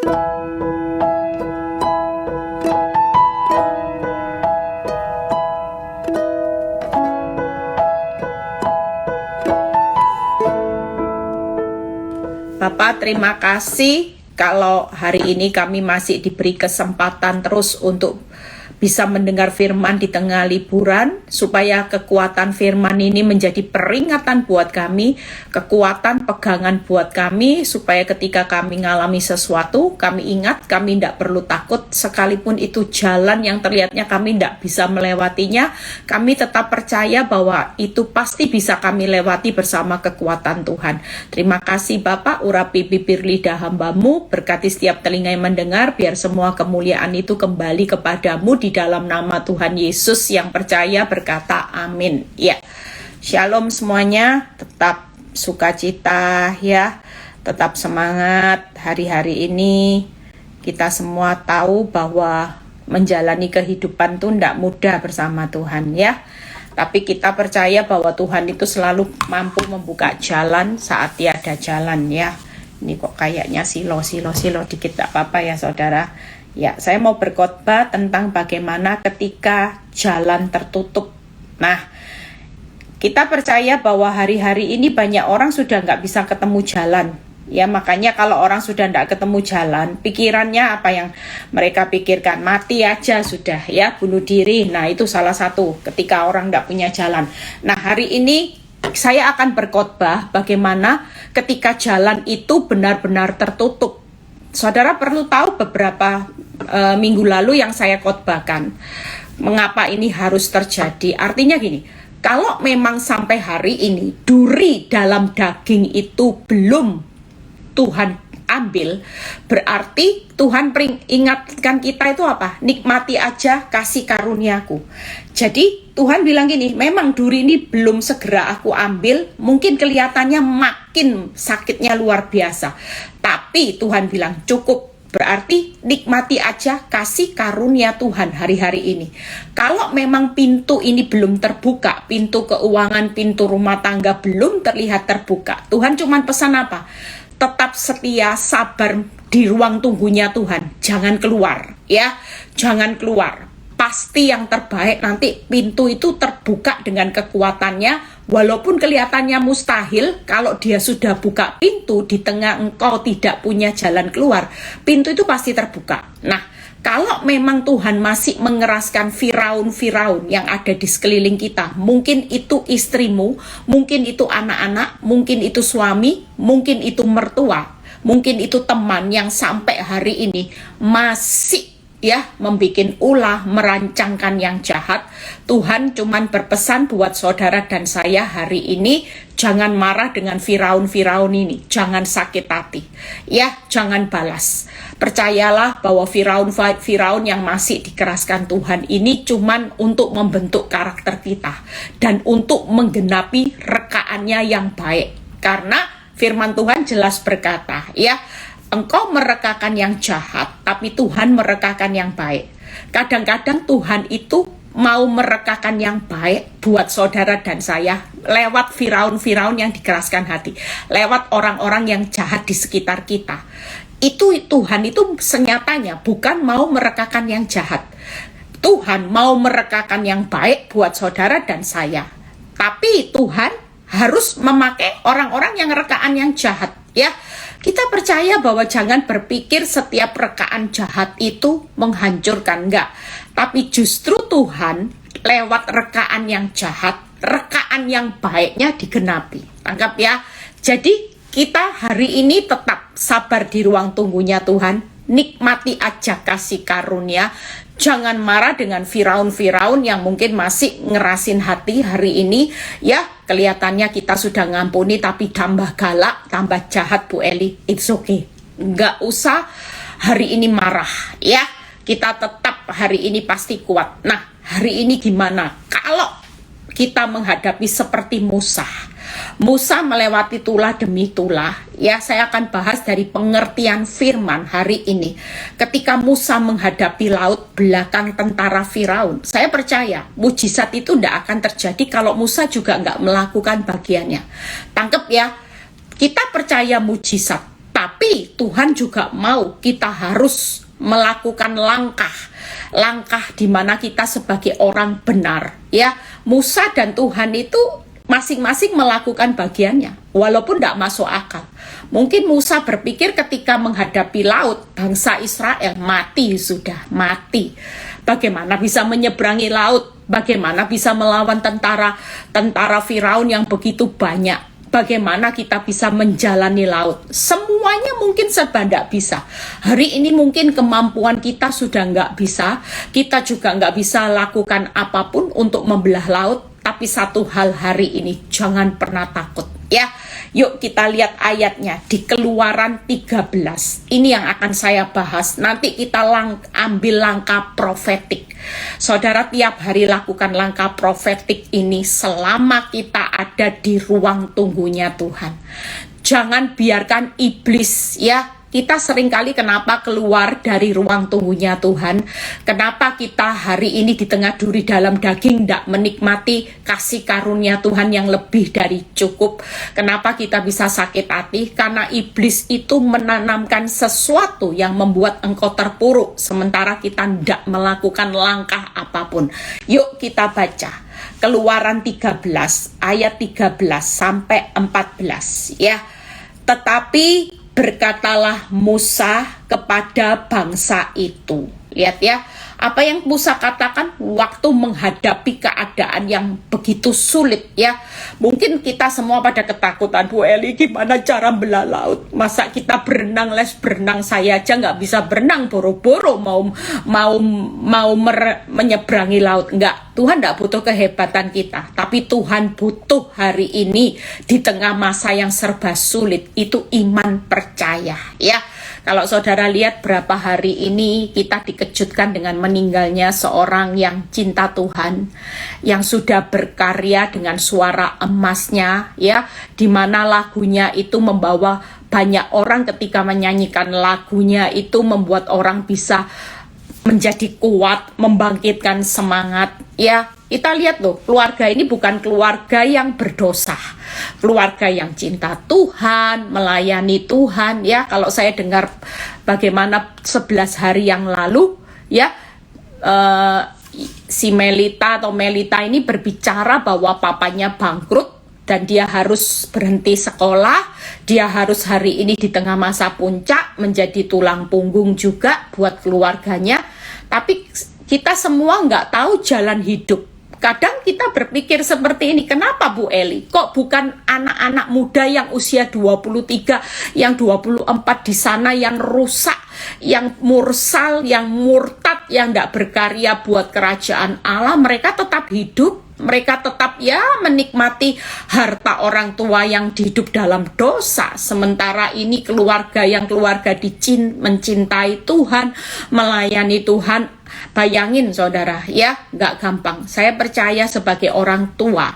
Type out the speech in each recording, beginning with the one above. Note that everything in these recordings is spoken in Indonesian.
Bapak, terima kasih kalau hari ini kami masih diberi kesempatan terus untuk bisa mendengar firman di tengah liburan, supaya kekuatan firman ini menjadi peringatan buat kami, kekuatan pegangan buat kami, supaya ketika kami mengalami sesuatu, kami ingat kami tidak perlu takut, sekalipun itu jalan yang terlihatnya kami tidak bisa melewatinya, kami tetap percaya bahwa itu pasti bisa kami lewati bersama kekuatan Tuhan. Terima kasih Bapak, urapi bibir lidah hamba-Mu, berkati setiap telinga yang mendengar, biar semua kemuliaan itu kembali kepadamu di dalam nama Tuhan Yesus yang percaya berkata amin. Ya, shalom semuanya, tetap sukacita ya, tetap semangat. Hari-hari ini kita semua tahu bahwa menjalani kehidupan itu tidak mudah bersama Tuhan ya. Tapi kita percaya bahwa Tuhan itu selalu mampu membuka jalan saat tiada jalan ya. Ini kok kayaknya silo dikit, tak apa-apa ya saudara. Ya, saya mau berkhotbah tentang bagaimana ketika jalan tertutup. Nah, kita percaya bahwa hari-hari ini banyak orang sudah nggak bisa ketemu jalan. Ya, makanya kalau orang sudah nggak ketemu jalan, pikirannya apa yang mereka pikirkan? Mati aja sudah ya, bunuh diri. Nah, itu salah satu ketika orang nggak punya jalan. Nah, hari ini saya akan berkhotbah bagaimana ketika jalan itu benar-benar tertutup. Saudara perlu tahu beberapa minggu lalu yang saya khotbahkan, mengapa ini harus terjadi. Artinya gini, kalau memang sampai hari ini duri dalam daging itu belum Tuhan ambil, berarti Tuhan ingatkan kita itu apa? Nikmati aja kasih karuniaku. Jadi Tuhan bilang gini, memang duri ini belum segera aku ambil, mungkin kelihatannya makin sakitnya luar biasa, tapi Tuhan bilang cukup. Berarti nikmati aja kasih karunia Tuhan hari-hari ini. Kalau memang pintu ini belum terbuka, pintu keuangan, pintu rumah tangga belum terlihat terbuka, Tuhan cuman pesan apa? Tetap setia, sabar di ruang tunggunya Tuhan. Jangan keluar, ya. Jangan keluar. Pasti yang terbaik nanti pintu itu terbuka dengan kekuatannya. Walaupun kelihatannya mustahil, kalau dia sudah buka pintu di tengah engkau tidak punya jalan keluar, pintu itu pasti terbuka. Nah, kalau memang Tuhan masih mengeraskan Firaun yang ada di sekeliling kita, mungkin itu istrimu, mungkin itu anak-anak, mungkin itu suami, mungkin itu mertua, mungkin itu teman yang sampai hari ini masih membikin ulah, merancangkan yang jahat. Tuhan cuman berpesan buat saudara dan saya hari ini, jangan marah dengan Firaun ini, jangan sakit hati, ya, jangan balas. Percayalah bahwa Firaun yang masih dikeraskan Tuhan ini cuman untuk membentuk karakter kita dan untuk menggenapi rekaannya yang baik. Karena firman Tuhan jelas berkata, ya, engkau merekakan yang jahat, tapi Tuhan merekakan yang baik. Kadang-kadang Tuhan itu mau merekakan yang baik buat saudara dan saya lewat Firaun yang dikeraskan hati, lewat orang-orang yang jahat di sekitar kita. Itu Tuhan itu senyatanya bukan mau merekakan yang jahat. Tuhan mau merekakan yang baik buat saudara dan saya. Tapi Tuhan harus memakai orang-orang yang rekaan yang jahat, ya. Kita percaya bahwa jangan berpikir setiap rekaan jahat itu menghancurkan, enggak. Tapi justru Tuhan lewat rekaan yang jahat, rekaan yang baiknya digenapi. Tangkap ya. Jadi kita hari ini tetap sabar di ruang tunggunya Tuhan. Nikmati aja kasih karunia. Jangan marah dengan Firaun yang mungkin masih ngerasin hati hari ini. Ya, kelihatannya kita sudah ngampuni tapi tambah galak, tambah jahat Bu Eli. It's okay. Nggak usah hari ini marah. Ya, kita tetap hari ini pasti kuat. Nah, hari ini gimana? Kalau kita menghadapi seperti Musa melewati tulah demi tulah, ya, saya akan bahas dari pengertian firman hari ini. Ketika Musa menghadapi laut belakang tentara Firaun, saya percaya mujizat itu tidak akan terjadi kalau Musa juga nggak melakukan bagiannya. Tangkep ya, kita percaya mujizat, tapi Tapi Tuhan juga mau kita harus melakukan langkah di mana kita sebagai orang benar, ya. Musa dan Tuhan itu masing-masing melakukan bagiannya, walaupun tidak masuk akal. Mungkin Musa berpikir ketika menghadapi laut, bangsa Israel sudah mati. Bagaimana bisa menyeberangi laut? Bagaimana bisa melawan tentara Firaun yang begitu banyak? Bagaimana kita bisa menjalani laut? Semuanya mungkin serba tidak bisa. Hari ini mungkin kemampuan kita sudah nggak bisa. Kita juga nggak bisa lakukan apapun untuk membelah laut. Tapi satu hal hari ini, jangan pernah takut. Ya, yuk kita lihat ayatnya di Keluaran 13. Ini yang akan saya bahas. Nanti kita ambil langkah profetik. Saudara, tiap hari lakukan langkah profetik ini selama kita ada di ruang tunggunya Tuhan. Jangan biarkan iblis, ya. Kita seringkali kenapa keluar dari ruang tunggunya Tuhan? Kenapa kita hari ini di tengah duri dalam daging tidak menikmati kasih karunia Tuhan yang lebih dari cukup? Kenapa kita bisa sakit hati? Karena iblis itu menanamkan sesuatu yang membuat engkau terpuruk, sementara kita tidak melakukan langkah apapun. Yuk kita baca Keluaran 13 ayat 13 sampai 14, ya. Tetapi berkatalah Musa kepada bangsa itu. Lihat ya, apa yang Musa katakan waktu menghadapi keadaan yang begitu sulit, ya. Mungkin kita semua pada ketakutan, Bu Eli gimana cara belah laut? Masa kita berenang, les berenang, saya aja nggak bisa berenang, boro-boro mau menyeberangi laut. Enggak, Tuhan nggak butuh kehebatan kita, tapi Tuhan butuh hari ini di tengah masa yang serba sulit, itu iman percaya, ya. Kalau saudara lihat berapa hari ini kita dikejutkan dengan meninggalnya seorang yang cinta Tuhan, yang sudah berkarya dengan suara emasnya, ya, di mana lagunya itu membawa banyak orang. Ketika menyanyikan lagunya itu membuat orang bisa menjadi kuat, membangkitkan semangat, ya. Kita lihat loh, keluarga ini bukan keluarga yang berdosa, keluarga yang cinta Tuhan, melayani Tuhan, ya. Kalau saya dengar bagaimana 11 hari yang lalu, ya, si Melita ini berbicara bahwa papanya bangkrut dan dia harus berhenti sekolah, dia harus hari ini di tengah masa puncak menjadi tulang punggung juga buat keluarganya. Tapi kita semua nggak tahu jalan hidup. Kadang kita berpikir seperti ini, kenapa Bu Eli? Kok bukan anak-anak muda yang usia 23, yang 24 di sana yang rusak, yang mursal, yang murtad, yang tidak berkarya buat kerajaan Allah, mereka tetap hidup, mereka tetap ya menikmati harta orang tua yang hidup dalam dosa. Sementara ini keluarga mencintai Tuhan, melayani Tuhan. Bayangin saudara, ya, nggak gampang. Saya percaya sebagai orang tua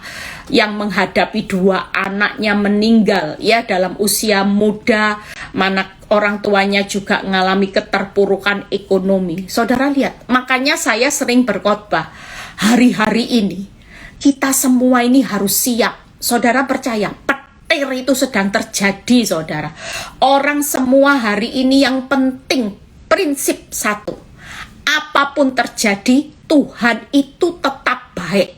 yang menghadapi 2 anaknya meninggal, ya, dalam usia muda, mana orang tuanya juga mengalami keterpurukan ekonomi. Saudara lihat, makanya saya sering berkhotbah, hari-hari ini kita semua ini harus siap. Saudara percaya, petir itu sedang terjadi, saudara. Orang semua hari ini yang penting, prinsip satu. Apapun terjadi, Tuhan itu tetap baik.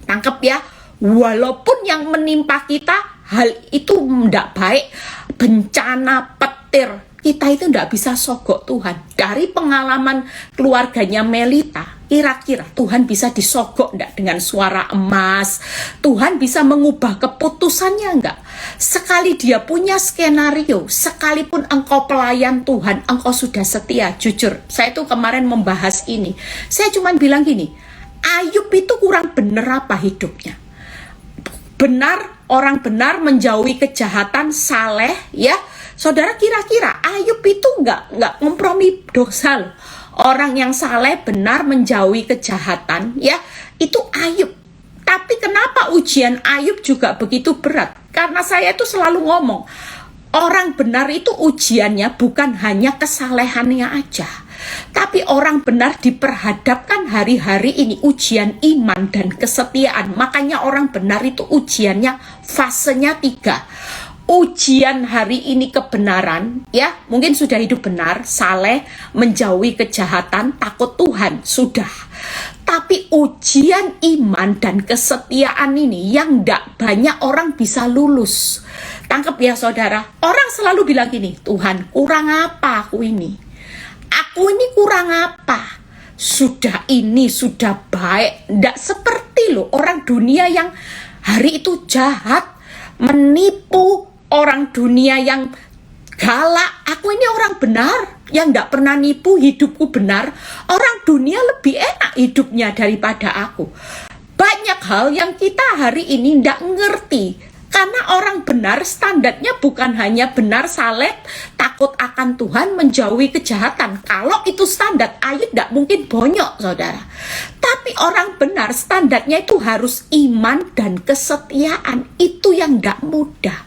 Tangkap ya, walaupun yang menimpa kita, hal itu tidak baik, bencana, petir, kita itu tidak bisa sogok Tuhan. Dari pengalaman keluarganya Melita, kira-kira Tuhan bisa disogok enggak dengan suara emas? Tuhan bisa mengubah keputusannya enggak? Sekali dia punya skenario, sekalipun engkau pelayan Tuhan, engkau sudah setia. Jujur, saya tuh kemarin membahas ini. Saya cuma bilang gini, Ayub itu kurang benar apa hidupnya? Benar, orang benar menjauhi kejahatan, saleh, ya. Saudara, kira-kira Ayub itu enggak kompromi dosa loh. Orang yang saleh, benar, menjauhi kejahatan, ya, itu Ayub. Tapi kenapa ujian Ayub juga begitu berat? Karena saya itu selalu ngomong, orang benar itu ujiannya bukan hanya kesalehannya aja, tapi orang benar diperhadapkan hari-hari ini ujian iman dan kesetiaan. Makanya orang benar itu ujiannya fasenya 3. ujian hari ini kebenaran, ya, mungkin sudah hidup benar, saleh, menjauhi kejahatan, takut Tuhan, sudah. Tapi ujian iman dan kesetiaan ini yang tidak banyak orang bisa lulus. Tangkap ya saudara, orang selalu bilang gini, Tuhan kurang apa aku ini? Aku ini kurang apa? Sudah ini, sudah baik. Tidak seperti loh orang dunia yang hari itu jahat, menipu, orang dunia yang galak. Aku ini orang benar yang tidak pernah nipu, hidupku benar. Orang dunia lebih enak hidupnya daripada aku. Banyak hal yang kita hari ini tidak ngerti. Karena orang benar standarnya bukan hanya benar, saleh, takut akan Tuhan, menjauhi kejahatan. Kalau itu standar, Ayub tidak mungkin bonyok, saudara. Tapi orang benar standarnya itu harus iman dan kesetiaan. Itu yang tidak mudah.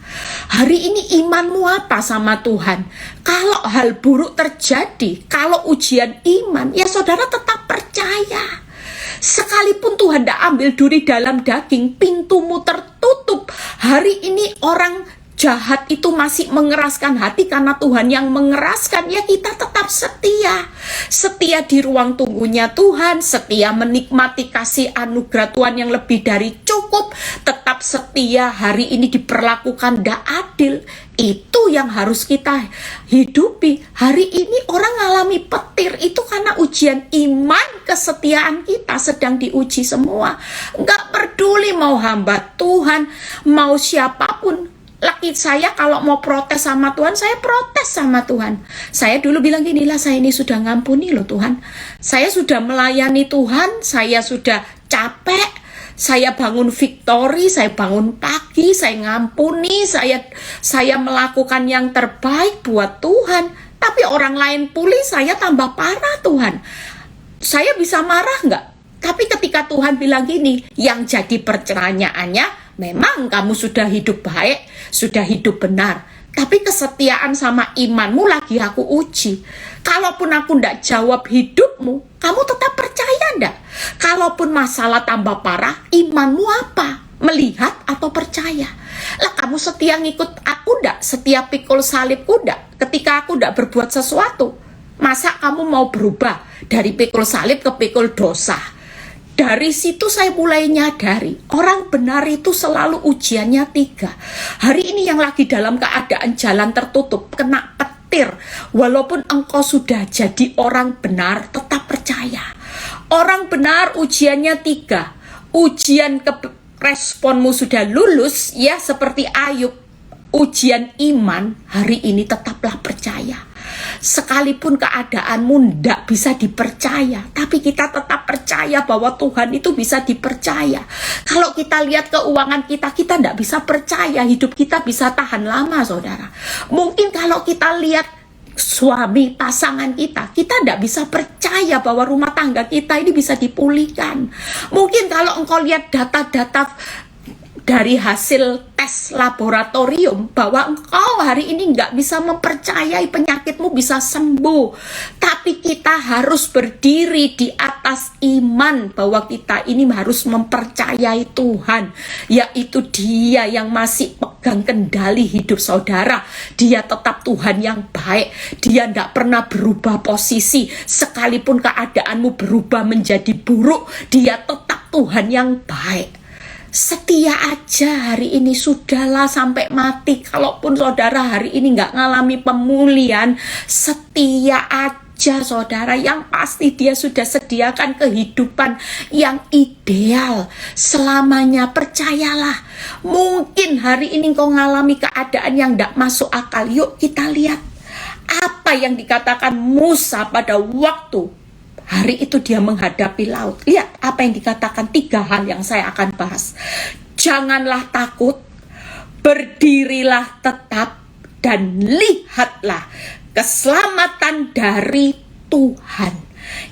Hari ini imanmu apa sama Tuhan? Kalau hal buruk terjadi, kalau ujian iman, ya saudara tetap percaya. Sekalipun Tuhan tidak ambil duri dalam daging, pintumu tertutup. Hari ini orang jahat itu masih mengeraskan hati karena Tuhan yang mengeraskan, ya kita tetap setia. Setia di ruang tunggunya Tuhan, setia menikmati kasih anugerah Tuhan yang lebih dari cukup, tetap setia. Hari ini diperlakukan tidak adil. Itu yang harus kita hidupi. Hari ini orang ngalami petir itu karena ujian iman, kesetiaan kita sedang diuji semua. Enggak peduli mau hamba Tuhan, mau siapapun. Laki saya kalau mau protes sama Tuhan, saya protes sama Tuhan. Saya dulu bilang gini lah, saya ini sudah ngampuni loh Tuhan. Saya sudah melayani Tuhan, saya sudah capek. Saya bangun victory, saya bangun pagi, saya ngampuni, saya melakukan yang terbaik buat Tuhan. Tapi orang lain pulih, saya tambah parah Tuhan. Saya bisa marah nggak? Tapi ketika Tuhan bilang gini, yang jadi pertanyaannya, memang kamu sudah hidup baik, sudah hidup benar. Tapi kesetiaan sama imanmu lagi aku uji. Kalaupun aku ndak jawab hidupmu, kamu tetap percaya ndak? Kalaupun masalah tambah parah, imanmu apa? Melihat atau percaya? Lah kamu setia ngikut aku ndak? Setia pikul salibku ndak? Ketika aku ndak berbuat sesuatu, masa kamu mau berubah dari pikul salib ke pikul dosa? Dari situ saya mulai nyadari, orang benar itu selalu ujiannya 3. Hari ini yang lagi dalam keadaan jalan tertutup, kena petir. Walaupun engkau sudah jadi orang benar, tetap percaya. Orang benar ujiannya 3. Ujian responmu sudah lulus, ya seperti Ayub. Ujian iman, hari ini tetaplah percaya. Sekalipun keadaanmu tidak bisa dipercaya, tapi kita tetap percaya bahwa Tuhan itu bisa dipercaya. Kalau kita lihat keuangan kita tidak bisa percaya hidup kita bisa tahan lama, saudara. Mungkin kalau kita lihat suami, pasangan kita tidak bisa percaya bahwa rumah tangga kita ini bisa dipulihkan. Mungkin kalau engkau lihat data-data dari hasil tes laboratorium bahwa engkau hari ini nggak bisa mempercayai penyakitmu bisa sembuh. Tapi kita harus berdiri di atas iman bahwa kita ini harus mempercayai Tuhan. Yaitu Dia yang masih pegang kendali hidup saudara. Dia tetap Tuhan yang baik. Dia nggak pernah berubah posisi. Sekalipun keadaanmu berubah menjadi buruk, Dia tetap Tuhan yang baik. Setia aja hari ini, sudahlah sampai mati. Kalaupun saudara hari ini nggak ngalami pemulihan, setia aja saudara. Yang pasti Dia sudah sediakan kehidupan yang ideal selamanya. Percayalah. Mungkin hari ini kau ngalami keadaan yang nggak masuk akal. Yuk kita lihat apa yang dikatakan Musa pada waktu hari itu dia menghadapi laut. Lihat apa yang dikatakan, 3 hal yang saya akan bahas. Janganlah takut, berdirilah tetap, dan lihatlah keselamatan dari Tuhan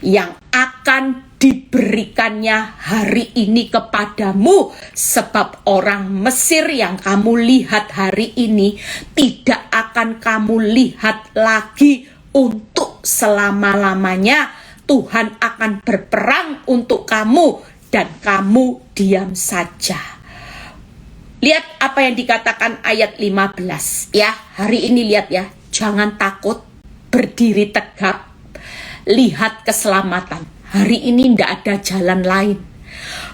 yang akan diberikannya hari ini kepadamu. Sebab orang Mesir yang kamu lihat hari ini tidak akan kamu lihat lagi untuk selama-lamanya. Tuhan akan berperang untuk kamu dan kamu diam saja. Lihat apa yang dikatakan ayat 15 ya. Hari ini lihat ya, jangan takut, berdiri tegap, lihat keselamatan. Hari ini tidak ada jalan lain.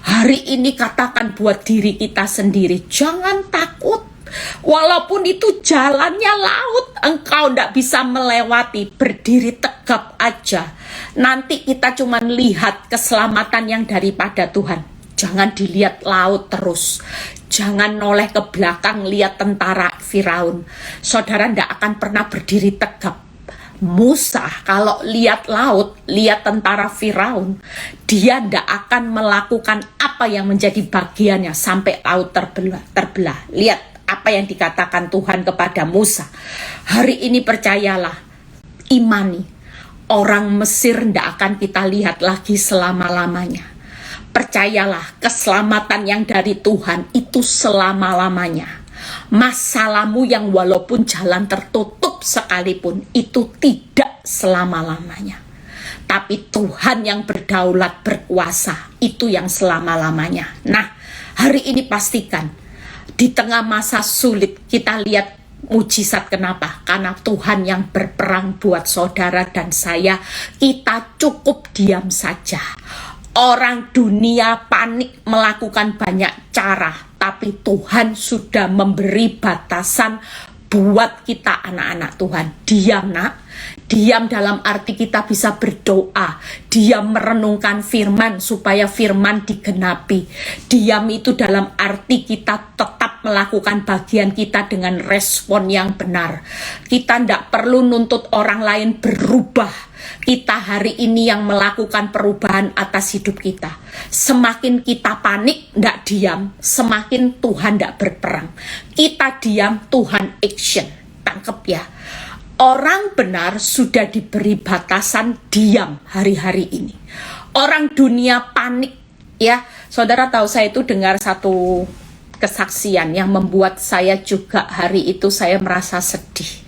Hari ini katakan buat diri kita sendiri, jangan takut. Walaupun itu jalannya laut, engkau tidak bisa melewati, berdiri tegap aja. Nanti kita cuma lihat keselamatan yang daripada Tuhan. Jangan dilihat laut terus. Jangan noleh ke belakang lihat tentara Firaun. Saudara tidak akan pernah berdiri tegap. Musa kalau lihat laut, lihat tentara Firaun, dia tidak akan melakukan apa yang menjadi bagiannya sampai laut terbelah. Lihat apa yang dikatakan Tuhan kepada Musa. Hari ini percayalah, imani, orang Mesir tidak akan kita lihat lagi selama-lamanya. Percayalah, keselamatan yang dari Tuhan itu selama-lamanya. Masalahmu yang walaupun jalan tertutup sekalipun, itu tidak selama-lamanya. Tapi Tuhan yang berdaulat, berkuasa, itu yang selama-lamanya. Nah, hari ini pastikan, di tengah masa sulit kita lihat mujizat. Kenapa? Karena Tuhan yang berperang buat saudara dan saya. Kita cukup diam saja. Orang dunia panik melakukan banyak cara, tapi Tuhan sudah memberi batasan buat kita anak-anak Tuhan. Diam nak. Diam dalam arti kita bisa berdoa. Diam merenungkan firman supaya firman digenapi. Diam itu dalam arti kita tetap melakukan bagian kita dengan respon yang benar. Kita tidak perlu nuntut orang lain berubah. Kita hari ini yang melakukan perubahan atas hidup kita. Semakin kita panik, tidak diam, semakin Tuhan tidak berperang. Kita diam, Tuhan action. Tangkep ya. Orang benar sudah diberi batasan diam hari-hari ini. Orang dunia panik ya. Saudara tahu, saya itu dengar satu kesaksian yang membuat saya juga hari itu saya merasa sedih.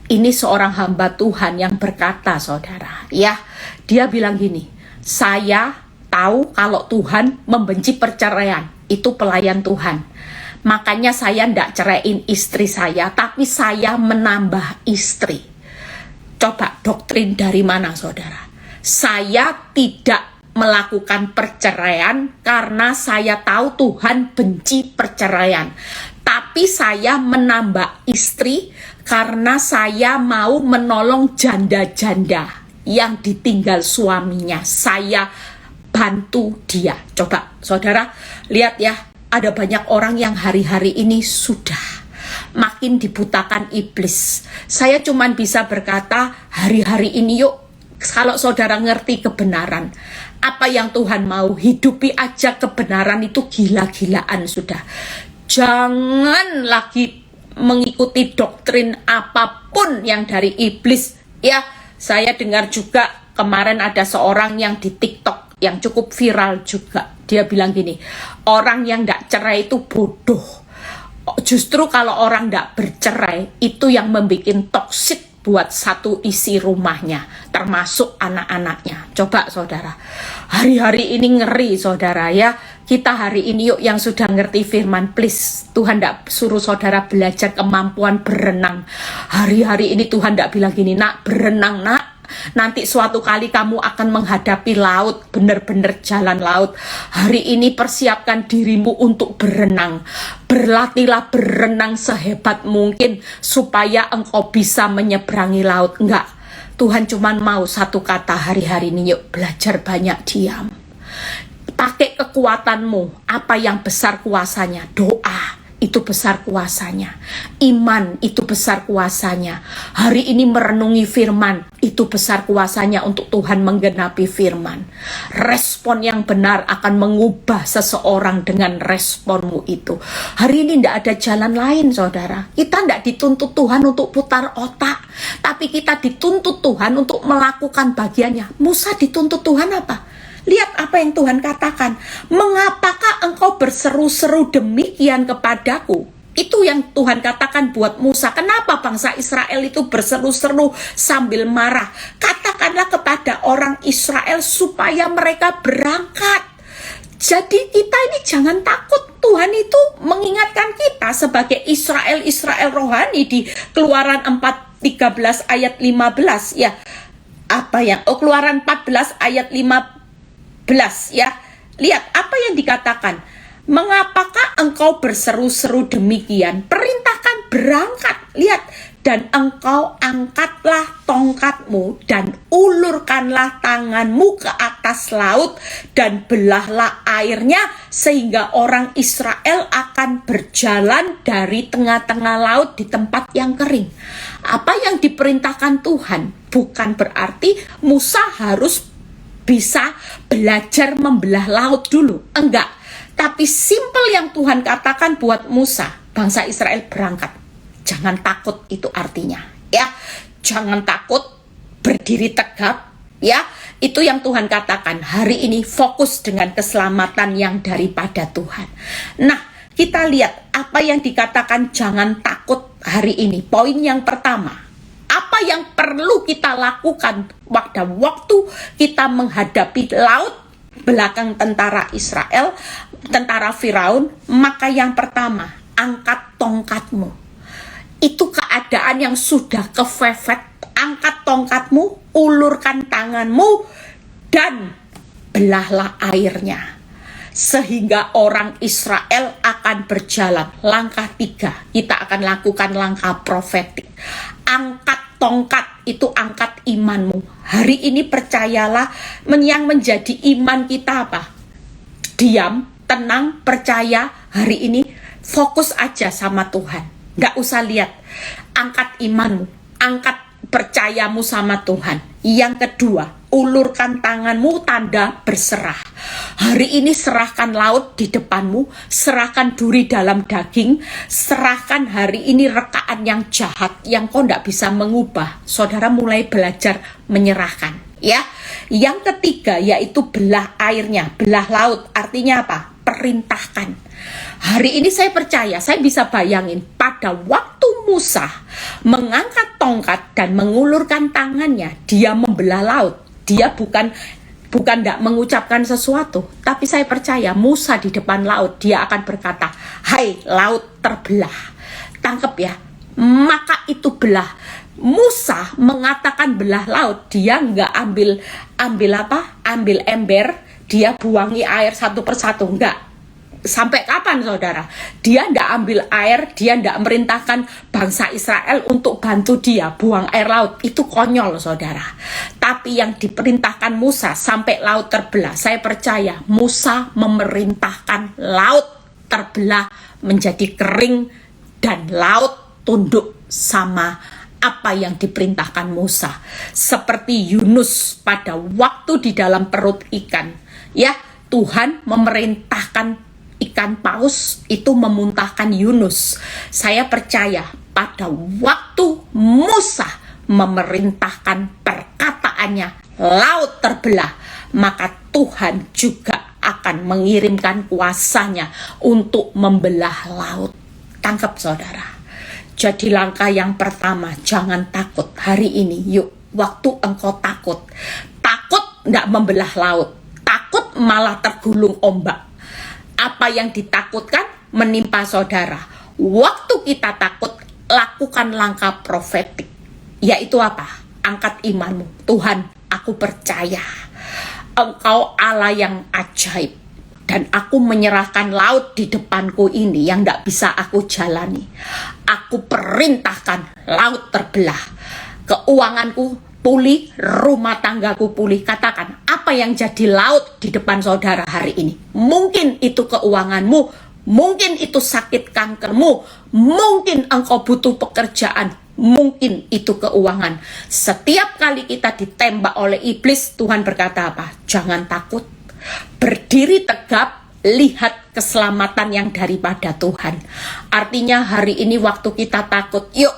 Ini seorang hamba Tuhan yang berkata, saudara, ya, dia bilang gini, saya tahu kalau Tuhan membenci perceraian, itu pelayan Tuhan. Makanya saya tidak ceraiin istri saya, tapi saya menambah istri. Coba doktrin dari mana, saudara? Saya tidak melakukan perceraian karena saya tahu Tuhan benci perceraian. Tapi saya menambah istri karena saya mau menolong janda-janda yang ditinggal suaminya. Saya bantu dia. Coba saudara lihat ya, ada banyak orang yang hari-hari ini sudah makin dibutakan iblis. Saya cuman bisa berkata hari-hari ini yuk, kalau saudara ngerti kebenaran, apa yang Tuhan mau, hidupi aja kebenaran itu gila-gilaan sudah. Jangan lagi mengikuti doktrin apapun yang dari iblis. Ya, saya dengar juga kemarin ada seorang yang di TikTok yang cukup viral juga. Dia bilang gini, orang yang tidak cerai itu bodoh. Justru kalau orang tidak bercerai, itu yang membuat toksik buat satu isi rumahnya, termasuk anak-anaknya. Coba saudara, hari-hari ini ngeri saudara ya. Kita hari ini yuk yang sudah ngerti firman, please, Tuhan tidak suruh saudara belajar kemampuan berenang. Hari-hari ini Tuhan tidak bilang gini, nak berenang nak, nanti suatu kali kamu akan menghadapi laut, benar-benar jalan laut. Hari ini persiapkan dirimu untuk berenang. Berlatihlah berenang sehebat mungkin supaya engkau bisa menyeberangi laut. Enggak, Tuhan cuma mau satu kata hari-hari ini, yuk belajar banyak diam. Pakai kekuatanmu, apa yang besar kuasanya, doa. Itu besar kuasanya. Iman itu besar kuasanya. Hari ini merenungi firman, itu besar kuasanya untuk Tuhan menggenapi firman. Respon yang benar akan mengubah seseorang dengan responmu itu. Hari ini tidak ada jalan lain saudara. Kita tidak dituntut Tuhan untuk putar otak, tapi kita dituntut Tuhan untuk melakukan bagiannya. Musa dituntut Tuhan apa? Lihat apa yang Tuhan katakan. Mengapakah engkau berseru-seru demikian kepadaku? Itu yang Tuhan katakan buat Musa. Kenapa bangsa Israel itu berseru-seru sambil marah? Katakanlah kepada orang Israel supaya mereka berangkat. Jadi kita ini jangan takut. Tuhan itu mengingatkan kita sebagai Israel rohani di Keluaran 4:13 ayat 15 ya. Keluaran 14 ayat 15 ya. Lihat apa yang dikatakan. Mengapakah engkau berseru-seru demikian? Perintahkan berangkat. Lihat, dan engkau angkatlah tongkatmu dan ulurkanlah tanganmu ke atas laut dan belahlah airnya sehingga orang Israel akan berjalan dari tengah-tengah laut di tempat yang kering. Apa yang diperintahkan Tuhan bukan berarti Musa harus bisa belajar membelah laut dulu. Enggak. Tapi simple yang Tuhan katakan buat Musa, bangsa Israel berangkat. Jangan takut, itu artinya ya. Jangan takut, berdiri tegap ya. Itu yang Tuhan katakan. Hari ini fokus dengan keselamatan yang daripada Tuhan. Nah, kita lihat apa yang dikatakan jangan takut hari ini. Poin yang pertama, apa yang perlu kita lakukan waktu kita menghadapi laut belakang tentara Israel, tentara Firaun? Maka yang pertama, angkat tongkatmu. Itu keadaan yang sudah kefefet. Angkat tongkatmu, ulurkan tanganmu, dan belahlah airnya. Sehingga orang Israel akan berjalan. Langkah 3, kita akan lakukan langkah profetik. Angkat tongkat, itu angkat imanmu. Hari ini percayalah, yang menjadi iman kita apa? Diam, tenang, percaya. Hari ini fokus aja sama Tuhan. Nggak usah lihat. Angkat imanmu, angkat percayamu sama Tuhan. Yang kedua, ulurkan tanganmu, tanda berserah. Hari ini serahkan laut di depanmu, serahkan duri dalam daging, serahkan hari ini rekaan yang jahat yang kau nggak bisa mengubah. Saudara mulai belajar menyerahkan ya. Yang ketiga yaitu belah airnya, belah laut. Artinya apa? Perintahkan. Hari ini saya percaya, saya bisa bayangin pada waktu Musa mengangkat tongkat dan mengulurkan tangannya, dia membelah laut. Dia bukan tidak mengucapkan sesuatu, tapi saya percaya Musa di depan laut, dia akan berkata, "Hai laut, terbelah." Tangkep ya. Maka itu belah. Musa mengatakan belah laut, dia nggak ambil ember, dia buangi air satu persatu, enggak. Sampai kapan saudara? Dia tidak ambil air, dia tidak merintahkan bangsa Israel untuk bantu dia buang air laut. Itu konyol saudara. Tapi yang diperintahkan Musa sampai laut terbelah. Saya percaya Musa memerintahkan laut terbelah menjadi kering dan laut tunduk sama apa yang diperintahkan Musa. Seperti Yunus pada waktu di dalam perut ikan. Ya, Tuhan memerintahkan ikan paus itu memuntahkan Yunus. Saya percaya pada waktu Musa memerintahkan perkataannya laut terbelah, maka Tuhan juga akan mengirimkan kuasanya untuk membelah laut. Tangkap saudara. Jadi langkah yang pertama, jangan takut hari ini. Yuk, waktu engkau takut tidak membelah laut, takut malah tergulung ombak. Apa yang ditakutkan menimpa saudara. Waktu kita takut, lakukan langkah profetik. Yaitu apa? Angkat imanmu. Tuhan, aku percaya Engkau Allah yang ajaib. Dan aku menyerahkan laut di depanku ini yang tidak bisa aku jalani. Aku perintahkan laut terbelah. Keuanganku pulih, rumah tanggaku pulih. Katakan, apa yang jadi laut di depan saudara hari ini? Mungkin itu keuanganmu, mungkin itu sakit kankermu, mungkin engkau butuh pekerjaan, mungkin itu keuangan. Setiap kali kita ditembak oleh iblis, Tuhan berkata apa? Jangan takut, berdiri tegap, lihat keselamatan yang daripada Tuhan. Artinya hari ini waktu kita takut, yuk,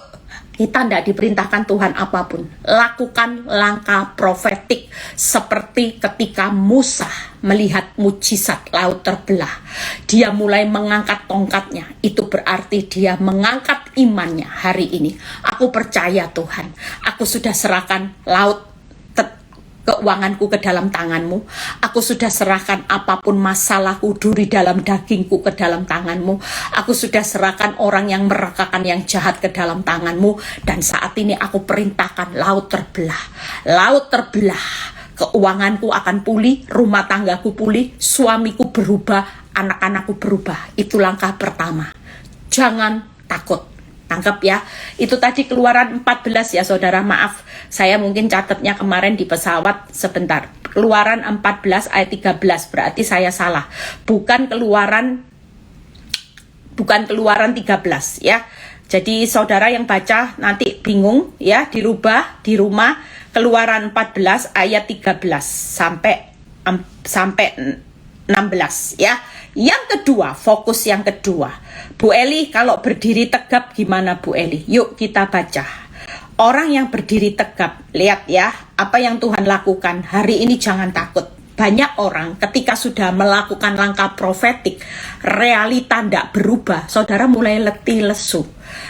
kita tidak diperintahkan Tuhan apapun. Lakukan langkah profetik seperti ketika Musa melihat mujizat laut terbelah. Dia mulai mengangkat tongkatnya. Itu berarti dia mengangkat imannya hari ini. Aku percaya Tuhan. Aku sudah serahkan laut keuanganku ke dalam tanganmu. Aku sudah serahkan apapun masalahku, duri dalam dagingku ke dalam tanganmu. Aku sudah serahkan orang yang merekakan yang jahat ke dalam tanganmu. Dan saat ini aku perintahkan laut terbelah. Laut terbelah. Keuanganku akan pulih, rumah tanggaku pulih, suamiku berubah, anak-anakku berubah. Itu langkah pertama. Jangan takut. Tangkap ya. Itu tadi Keluaran 14 ya saudara, maaf. Saya mungkin catatnya kemarin di pesawat sebentar. Keluaran 14 ayat 13, berarti saya salah. Bukan Keluaran 13 ya. Jadi saudara yang baca nanti bingung ya, dirubah di rumah. Keluaran 14 ayat 13 sampai 16 ya. Yang kedua, fokus yang kedua. Bu Eli, kalau berdiri tegap gimana Bu Eli? Yuk kita baca. Orang yang berdiri tegap, lihat ya, apa yang Tuhan lakukan. Hari ini jangan takut. Banyak orang ketika sudah melakukan langkah profetik, realita tidak berubah, saudara mulai letih lesu.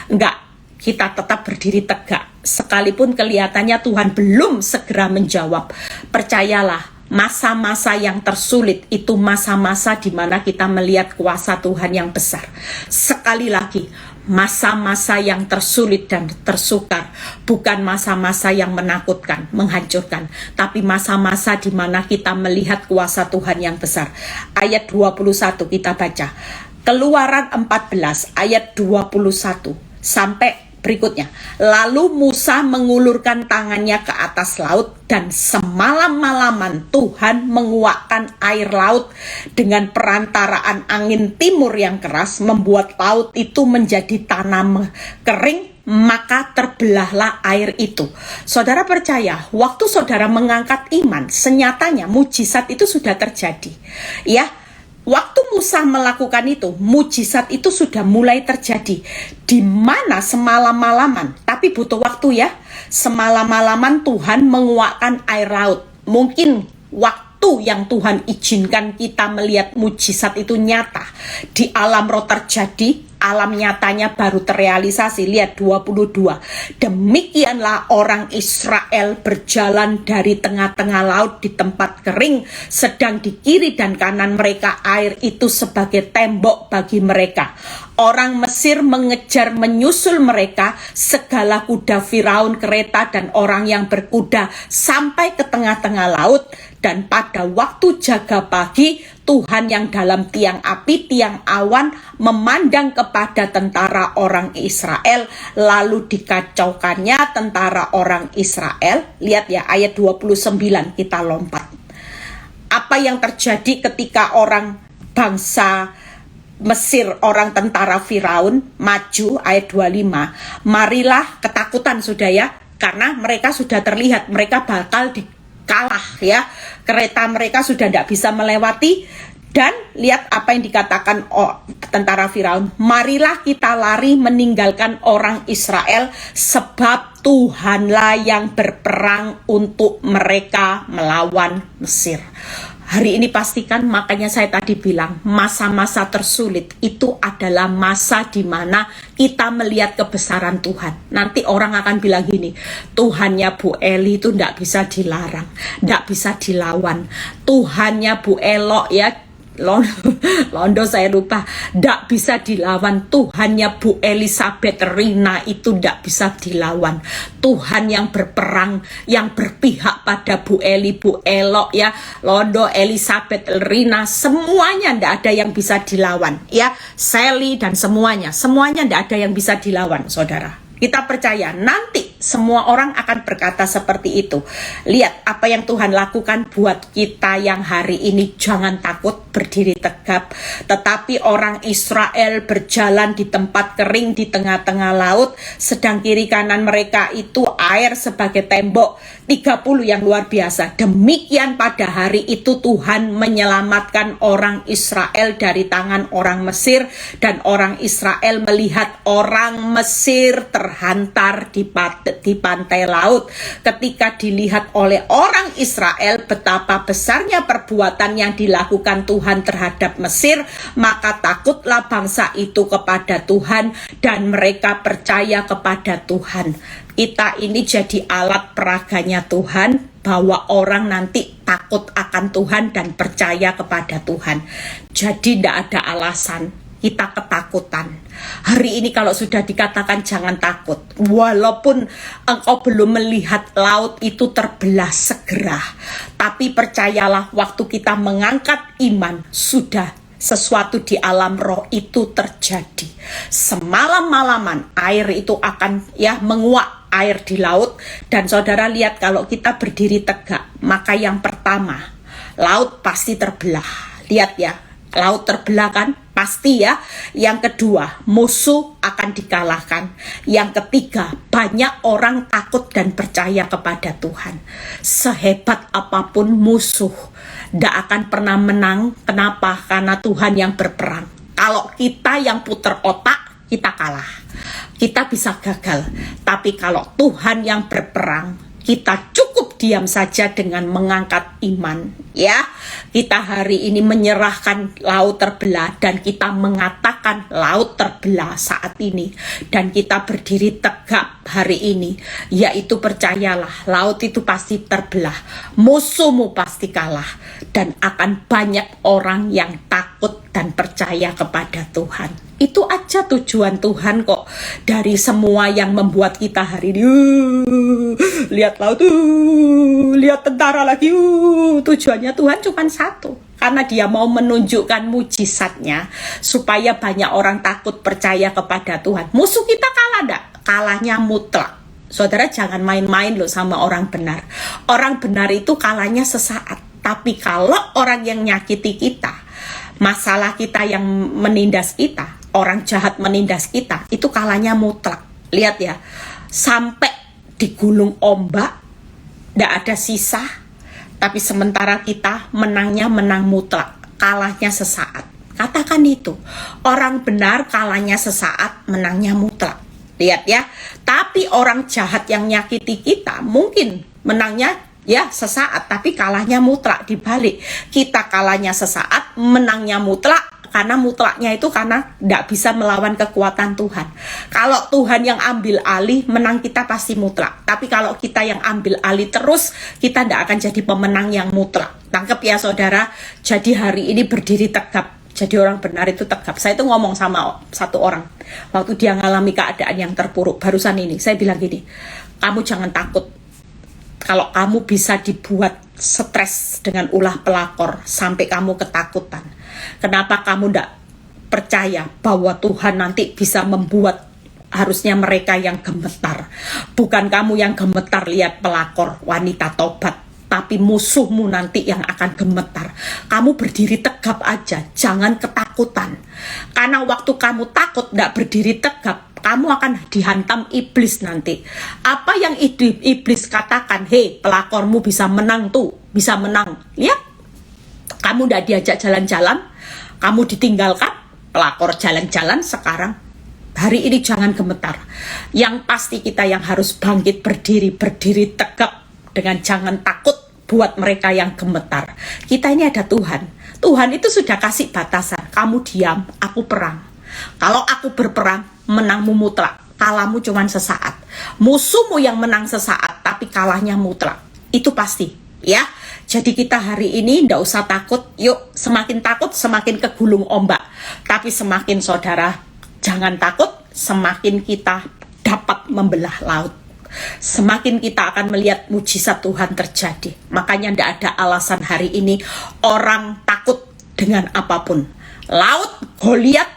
Enggak, kita tetap berdiri tegak. Sekalipun kelihatannya Tuhan belum segera menjawab. Percayalah, masa-masa yang tersulit itu masa-masa di mana kita melihat kuasa Tuhan yang besar. Sekali lagi, masa-masa yang tersulit dan tersukar bukan masa-masa yang menakutkan, menghancurkan, tapi masa-masa di mana kita melihat kuasa Tuhan yang besar. Ayat 21 kita baca. Keluaran 14 ayat 21 sampai berikutnya. Lalu Musa mengulurkan tangannya ke atas laut dan semalam-malaman Tuhan menguakkan air laut dengan perantaraan angin timur yang keras, membuat laut itu menjadi tanah kering, maka terbelahlah air itu. Saudara percaya, waktu saudara mengangkat iman, senyatanya mujizat itu sudah terjadi. Ya, waktu Musa melakukan itu, mujizat itu sudah mulai terjadi. Di mana semalam-malaman, tapi butuh waktu ya. Semalam-malaman Tuhan menguakkan air laut. Mungkin waktu yang Tuhan izinkan kita melihat mujizat itu nyata. Di alam roh terjadi, alam nyatanya baru terrealisasi. Lihat 22. Demikianlah orang Israel berjalan dari tengah-tengah laut di tempat kering, sedang di kiri dan kanan mereka air itu sebagai tembok bagi mereka. Orang Mesir mengejar menyusul mereka, segala kuda Firaun, kereta dan orang yang berkuda sampai ke tengah-tengah laut. Dan pada waktu jaga pagi, Tuhan yang dalam tiang api, tiang awan memandang kepada tentara orang Israel, lalu dikacaukannya tentara orang Israel. Lihat ya, ayat 29 kita lompat. Apa yang terjadi ketika orang bangsa Mesir, orang tentara Firaun maju, ayat 25. Marilah, ketakutan sudah ya, karena mereka sudah terlihat mereka bakal dikalah ya. Kereta mereka sudah tidak bisa melewati. Dan lihat apa yang dikatakan tentara Firaun. Marilah kita lari meninggalkan orang Israel, sebab Tuhanlah yang berperang untuk mereka melawan Mesir. Hari ini pastikan, makanya saya tadi bilang masa-masa tersulit itu adalah masa di mana kita melihat kebesaran Tuhan. Nanti orang akan bilang gini, Tuhannya Bu Eli itu tidak bisa dilarang, tidak bisa dilawan. Tuhannya Bu Elok ya, Londo saya lupa, tidak bisa dilawan. Tuhannya Bu Elizabeth Rina itu tidak bisa dilawan. Tuhan yang berperang, yang berpihak pada Bu Eli, Bu Elok ya, Londo, Elizabeth Rina, semuanya tidak ada yang bisa dilawan ya. Sally dan semuanya tidak ada yang bisa dilawan, saudara. Kita percaya nanti semua orang akan berkata seperti itu. Lihat apa yang Tuhan lakukan buat kita yang hari ini. Jangan takut, berdiri tegap. Tetapi orang Israel berjalan di tempat kering di tengah-tengah laut, sedang kiri kanan mereka itu air sebagai tembok. 30 yang luar biasa. Demikian pada hari itu Tuhan menyelamatkan orang Israel dari tangan orang Mesir, dan orang Israel melihat orang Mesir terhantar di pantai laut. Ketika dilihat oleh orang Israel betapa besarnya perbuatan yang dilakukan Tuhan terhadap Mesir, maka takutlah bangsa itu kepada Tuhan dan mereka percaya kepada Tuhan. Kita ini jadi alat peraganya Tuhan, bahwa orang nanti takut akan Tuhan dan percaya kepada Tuhan. Jadi tidak ada alasan kita ketakutan. Hari ini kalau sudah dikatakan jangan takut, walaupun engkau belum melihat laut itu terbelah segera, tapi percayalah waktu kita mengangkat iman, sudah sesuatu di alam roh itu terjadi. Semalam-malaman air itu akan menguap, air di laut. Dan saudara lihat, kalau kita berdiri tegak, maka yang pertama, laut pasti terbelah. Lihat ya, laut terbelah kan? Pasti ya. Yang kedua, musuh akan dikalahkan. Yang ketiga, banyak orang takut dan percaya kepada Tuhan. Sehebat apapun musuh, tidak akan pernah menang. Kenapa? Karena Tuhan yang berperang. Kalau kita yang puter otak, kita kalah, kita bisa gagal. Tapi kalau Tuhan yang berperang, kita cukup diam saja dengan mengangkat iman. Ya, kita hari ini menyerahkan laut terbelah dan kita mengatakan laut terbelah saat ini, dan kita berdiri tegak hari ini, yaitu percayalah laut itu pasti terbelah, musuhmu pasti kalah, dan akan banyak orang yang takut dan percaya kepada Tuhan. Itu aja tujuan Tuhan kok. Dari semua yang membuat kita hari ini lihat laut, lihat tentara lagi, tujuannya Tuhan cuma satu, karena Dia mau menunjukkan mujizatnya supaya banyak orang takut percaya kepada Tuhan. Musuh kita kalah enggak? Kalahnya mutlak. Saudara jangan main-main loh sama orang benar. Orang benar itu kalahnya sesaat. Tapi kalau orang yang nyakiti kita, masalah kita yang menindas kita, orang jahat menindas kita, itu kalahnya mutlak. Lihat ya, sampai digulung ombak, tidak ada sisa. Tapi sementara kita menangnya menang mutlak, kalahnya sesaat. Katakan itu, orang benar kalahnya sesaat, menangnya mutlak. Lihat ya, tapi orang jahat yang nyakiti kita mungkin menangnya sesaat, tapi kalahnya mutlak. Dibalik, kita kalahnya sesaat, menangnya mutlak. Karena mutlaknya itu karena tidak bisa melawan kekuatan Tuhan. Kalau Tuhan yang ambil alih, menang kita pasti mutlak. Tapi kalau kita yang ambil alih terus, kita tidak akan jadi pemenang yang mutlak. Tangkap ya saudara. Jadi hari ini berdiri tegap. Jadi orang benar itu tegap. Saya itu ngomong sama satu orang, waktu dia ngalami keadaan yang terpuruk barusan ini, saya bilang gini, kamu jangan takut. Kalau kamu bisa dibuat stres dengan ulah pelakor sampai kamu ketakutan, kenapa kamu tidak percaya bahwa Tuhan nanti bisa membuat harusnya mereka yang gemetar? Bukan kamu yang gemetar lihat pelakor wanita tobat, tapi musuhmu nanti yang akan gemetar. Kamu berdiri tegap aja, jangan ketakutan. Karena waktu kamu takut tidak berdiri tegap, kamu akan dihantam iblis nanti. Apa yang iblis katakan? Hei, pelakormu bisa menang tuh, bisa menang. Lihat, kamu udah diajak jalan-jalan, kamu ditinggalkan, pelakor jalan-jalan sekarang. Hari ini jangan gemetar. Yang pasti kita yang harus bangkit berdiri tegap dengan jangan takut buat mereka yang gemetar. Kita ini ada Tuhan. Tuhan itu sudah kasih batasan. Kamu diam, aku perang. Kalau aku berperang, menangmu mutlak, kalahmu cuma sesaat. Musuhmu yang menang sesaat, tapi kalahnya mutlak. Itu pasti, ya. Jadi kita hari ini ndak usah takut. Yuk, semakin takut semakin kegulung ombak. Tapi semakin saudara jangan takut, semakin kita dapat membelah laut. Semakin kita akan melihat mujizat Tuhan terjadi. Makanya ndak ada alasan hari ini orang takut dengan apapun. Laut Goliat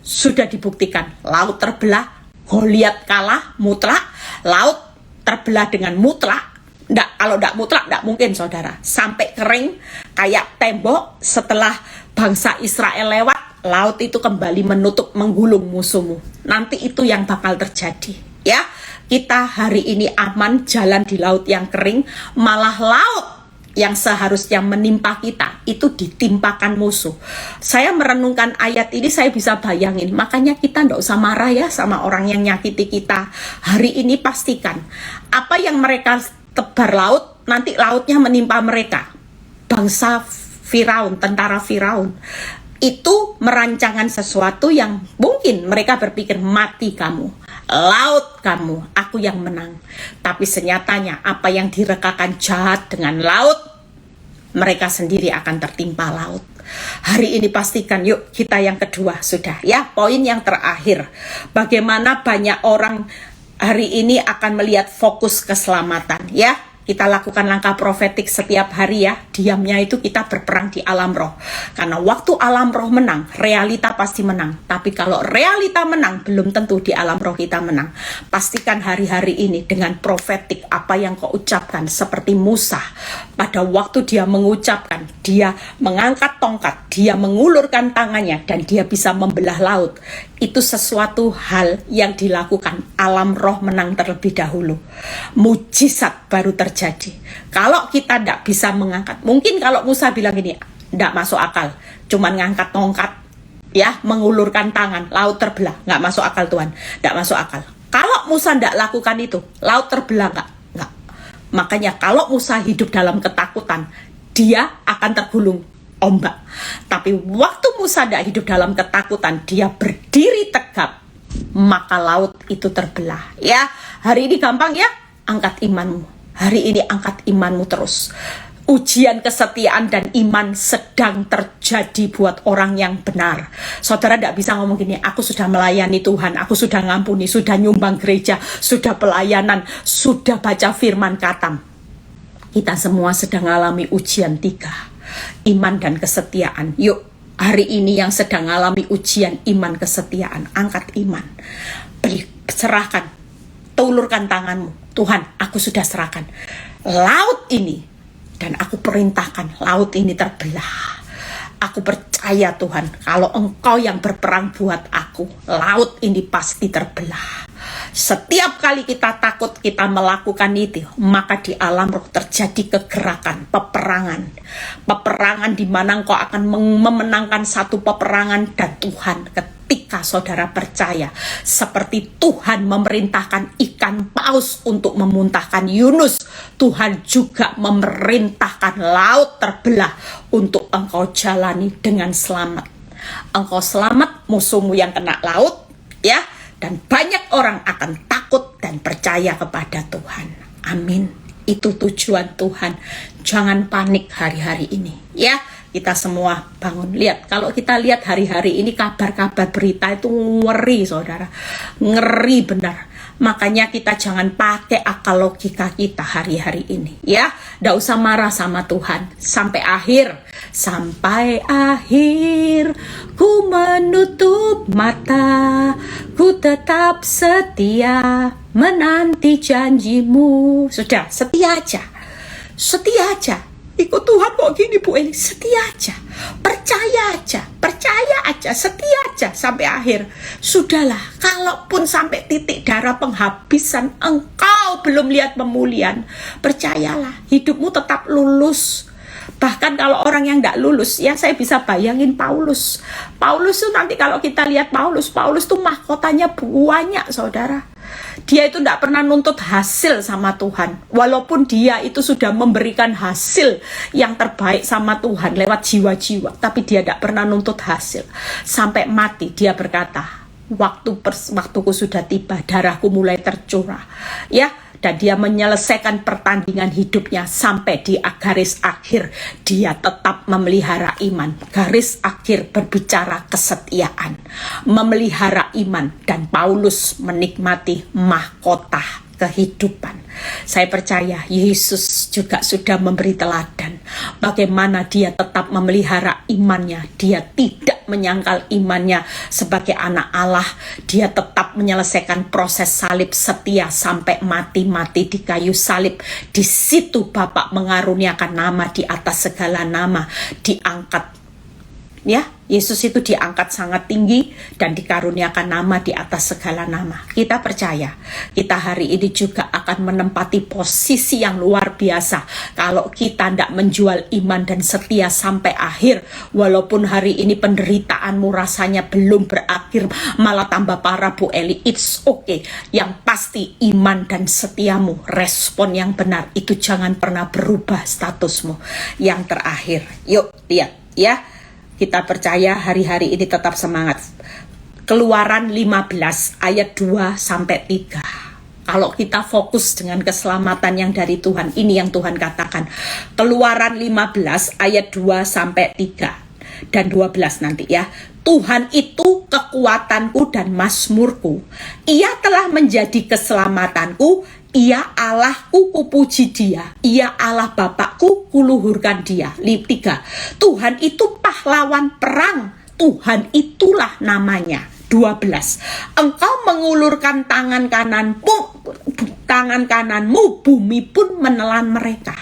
sudah dibuktikan, laut terbelah, Goliat kalah mutlak. Laut terbelah dengan mutlak. Kalau tidak mutlak, tidak mungkin saudara. Sampai kering kayak tembok. Setelah bangsa Israel lewat, laut itu kembali menutup, menggulung musuhmu. Nanti itu yang bakal terjadi, ya. Kita hari ini aman jalan di laut yang kering, malah laut yang seharusnya menimpa kita itu ditimpakan musuh. Saya merenungkan ayat ini, saya bisa bayangin. Makanya kita nggak usah marah ya sama orang yang nyakiti kita. Hari ini pastikan apa yang mereka tebar laut, nanti lautnya menimpa mereka. Bangsa Firaun, tentara Firaun itu merancangkan sesuatu yang mungkin mereka berpikir, mati kamu, laut kamu, aku yang menang. Tapi senyatanya apa yang direkakan jahat dengan laut, mereka sendiri akan tertimpa laut. Hari ini pastikan, yuk kita yang kedua sudah ya. Poin yang terakhir, bagaimana banyak orang hari ini akan melihat fokus keselamatan ya. Kita lakukan langkah profetik setiap hari ya. Diamnya itu kita berperang di alam roh. Karena waktu alam roh menang, realita pasti menang. Tapi kalau realita menang, belum tentu di alam roh kita menang. Pastikan hari-hari ini dengan profetik apa yang kau ucapkan. Seperti Musa, pada waktu dia mengucapkan, dia mengangkat tongkat, dia mengulurkan tangannya, dan dia bisa membelah laut. Itu sesuatu hal yang dilakukan. Alam roh menang terlebih dahulu. Mujizat baru terjadi. Kalau kita tidak bisa mengangkat, mungkin kalau Musa bilang ini, tidak masuk akal, cuman ngangkat tongkat, ya, mengulurkan tangan, laut terbelah, nggak masuk akal Tuhan, tidak masuk akal. Kalau Musa tidak lakukan itu, laut terbelah nggak. Makanya kalau Musa hidup dalam ketakutan, dia akan tergulung ombak. Tapi waktu Musa tidak hidup dalam ketakutan, dia berdiri tegap, maka laut itu terbelah. Ya, hari ini gampang ya, angkat imanmu. Hari ini angkat imanmu terus. Ujian kesetiaan dan iman sedang terjadi buat orang yang benar. Saudara tidak bisa ngomong gini, aku sudah melayani Tuhan, aku sudah ngampuni, sudah nyumbang gereja, sudah pelayanan, sudah baca firman katam. Kita semua sedang mengalami ujian 3. Iman dan kesetiaan. Yuk, hari ini yang sedang mengalami ujian iman kesetiaan, angkat iman. Serahkan, tulurkan tanganmu. Tuhan, aku sudah serahkan laut ini, dan aku perintahkan laut ini terbelah. Aku percaya Tuhan, kalau Engkau yang berperang buat aku, laut ini pasti terbelah. Setiap kali kita takut kita melakukan itu, maka di alam roh terjadi kegerakan, peperangan. Peperangan di mana engkau akan memenangkan satu peperangan, dan Tuhan ketika saudara percaya, seperti Tuhan memerintahkan ikan paus untuk memuntahkan Yunus, Tuhan juga memerintahkan laut terbelah untuk engkau jalani dengan selamat. Engkau selamat, musuhmu yang kena laut, ya. Dan banyak orang akan takut dan percaya kepada Tuhan. Amin. Itu tujuan Tuhan. Jangan panik hari-hari ini. Ya, kita semua bangun. Lihat, kalau kita lihat hari-hari ini kabar-kabar berita itu ngeri, saudara. Ngeri benar. Makanya kita jangan pakai akal logika kita hari-hari ini. Ya, nggak usah marah sama Tuhan. Sampai akhir. Sampai akhir ku menutup mata, ku tetap setia menanti janjimu. Sudah, setia aja. Setia aja. Ikut Tuhan kok gini Bu Eli? Setia aja. Percaya aja, setia aja sampai akhir. Sudahlah, kalaupun sampai titik darah penghabisan engkau belum lihat pemulihan, percayalah, hidupmu tetap lulus. Bahkan kalau orang yang tidak lulus, ya saya bisa bayangin Paulus. Paulus tuh nanti kalau kita lihat Paulus tuh mahkotanya banyak, saudara. Dia itu tidak pernah nuntut hasil sama Tuhan. Walaupun dia itu sudah memberikan hasil yang terbaik sama Tuhan lewat jiwa-jiwa, tapi dia tidak pernah nuntut hasil. Sampai mati dia berkata, waktuku sudah tiba, darahku mulai tercurah. Ya, dan dia menyelesaikan pertandingan hidupnya sampai di garis akhir. Dia tetap memelihara iman. Garis akhir berbicara kesetiaan, memelihara iman, dan Paulus menikmati mahkota kehidupan. Saya percaya Yesus juga sudah memberi teladan bagaimana dia tetap memelihara imannya. Dia tidak menyangkal imannya sebagai anak Allah. Dia tetap menyelesaikan proses salib, setia sampai mati di kayu salib. Di situ Bapa mengaruniakan nama di atas segala nama, diangkat Ya, Yesus itu diangkat sangat tinggi dan dikaruniakan nama di atas segala nama. Kita percaya, kita hari ini juga akan menempati posisi yang luar biasa. Kalau kita tidak menjual iman dan setia sampai akhir, walaupun hari ini penderitaanmu rasanya belum berakhir, malah tambah parah Bu Eli, it's okay. Yang pasti iman dan setiamu, respon yang benar, itu jangan pernah berubah statusmu. Yang terakhir, yuk lihat ya. Kita percaya hari-hari ini tetap semangat. Keluaran 15 ayat 2-3. Kalau kita fokus dengan keselamatan yang dari Tuhan, ini yang Tuhan katakan. Keluaran 15 ayat 2-3 dan 12 nanti ya. Tuhan itu kekuatanku dan mazmurku. Ia telah menjadi keselamatanku. Ia Allahku, kupuji dia. Ia Allah Bapakku, kuluhurkan dia. 3. Tuhan itu pahlawan perang. Tuhan itulah namanya. 12. Engkau mengulurkan tangan kananmu, bumi pun menelan mereka.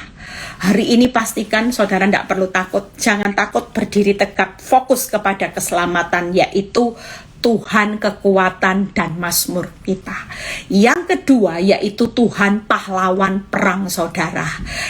Hari ini pastikan saudara tidak perlu takut. Jangan takut, berdiri tegak, fokus kepada keselamatan, yaitu Tuhan kekuatan dan mazmur kita. Yang kedua yaitu Tuhan pahlawan perang saudara.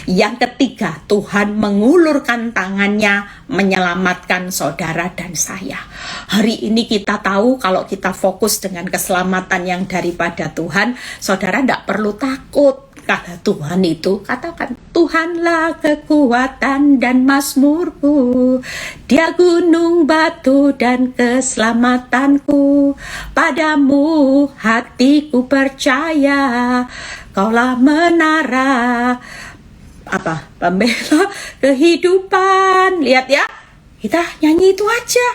Yang ketiga, Tuhan mengulurkan tangannya menyelamatkan saudara dan saya. Hari ini kita tahu kalau kita fokus dengan keselamatan yang daripada Tuhan, saudara tidak perlu takut. Kata Tuhan itu, katakan, Tuhanlah kekuatan dan mazmurku, Dia gunung batu dan keselamatanku. Padamu hatiku percaya, Kaulah menara pembela kehidupan. Lihat ya, kita nyanyi itu aja.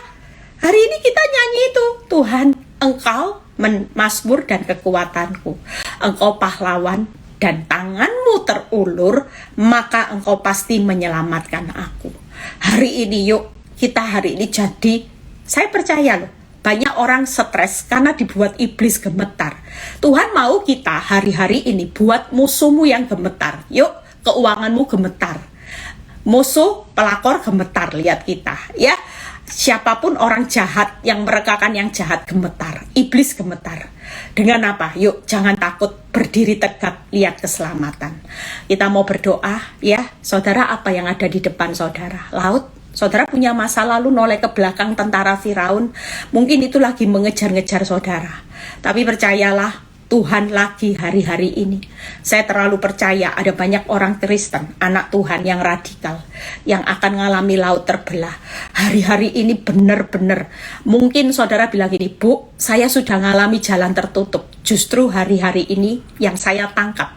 Hari ini kita nyanyi itu, Tuhan, Engkau mazmur dan kekuatanku, Engkau pahlawan dan tanganmu terulur, maka engkau pasti menyelamatkan aku. Hari ini yuk, kita hari ini jadi, saya percaya loh, banyak orang stres karena dibuat iblis gemetar. Tuhan mau kita hari-hari ini buat musuhmu yang gemetar. Yuk, keuanganmu gemetar. Musuh, pelakor gemetar, lihat kita. Ya, siapapun orang jahat yang merekakan yang jahat gemetar. Iblis gemetar. Dengan apa? Yuk, jangan takut, berdiri tegak, lihat keselamatan. Kita mau berdoa ya. Saudara, apa yang ada di depan saudara? Laut. Saudara punya masa lalu noleh ke belakang tentara Firaun. Mungkin itu lagi mengejar-ngejar saudara. Tapi percayalah, Tuhan lagi hari-hari ini. Saya terlalu percaya ada banyak orang Kristen, anak Tuhan yang radikal, yang akan mengalami laut terbelah. Hari-hari ini benar-benar. Mungkin saudara bilang gini, Bu, saya sudah mengalami jalan tertutup. Justru hari-hari ini yang saya tangkap,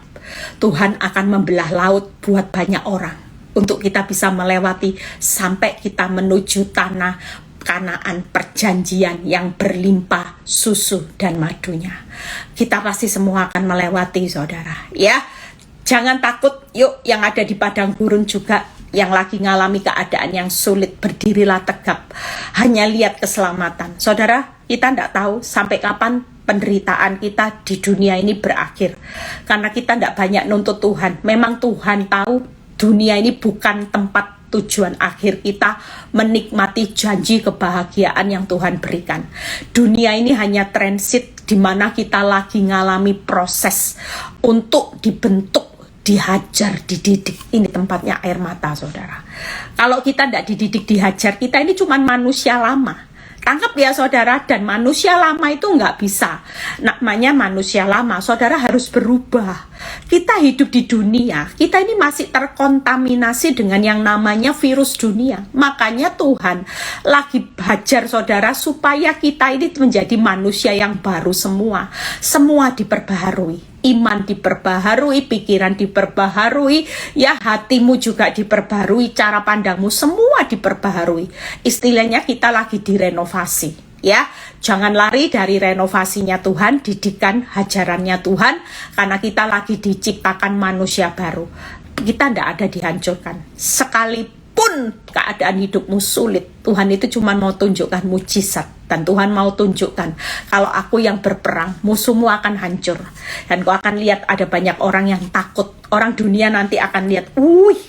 Tuhan akan membelah laut buat banyak orang. Untuk kita bisa melewati sampai kita menuju tanah Kanaan, perjanjian yang berlimpah susu dan madunya. Kita pasti semua akan melewati saudara ya. Jangan takut, yuk yang ada di padang gurun juga, yang lagi ngalami keadaan yang sulit, berdirilah tegap. Hanya lihat keselamatan. Saudara, kita tidak tahu sampai kapan penderitaan kita di dunia ini berakhir. Karena kita tidak banyak nuntut Tuhan. Memang Tuhan tahu dunia ini bukan tempat tujuan akhir kita menikmati janji kebahagiaan yang Tuhan berikan. Dunia ini hanya transit di mana kita lagi ngalami proses untuk dibentuk, dihajar, dididik. Ini tempatnya air mata saudara. Kalau kita tidak dididik, dihajar, kita ini cuma manusia lama. Tangkap ya saudara, dan manusia lama itu nggak bisa. Namanya manusia lama, saudara harus berubah. Kita hidup di dunia, kita ini masih terkontaminasi dengan yang namanya virus dunia. Makanya Tuhan lagi hajar saudara supaya kita ini menjadi manusia yang baru semua. Semua diperbaharui. Iman diperbaharui, pikiran diperbaharui, ya hatimu juga diperbaharui, cara pandangmu semua diperbaharui. Istilahnya kita lagi direnovasi, ya. Jangan lari dari renovasinya Tuhan, didikan hajarannya Tuhan, karena kita lagi diciptakan manusia baru. Kita tidak ada dihancurkan. Sekalipun keadaan hidupmu sulit, Tuhan itu cuma mau tunjukkan mujizat. Dan Tuhan mau tunjukkan, kalau aku yang berperang, musuhmu akan hancur. Dan kau akan lihat ada banyak orang yang takut. Orang dunia nanti akan lihat, wih.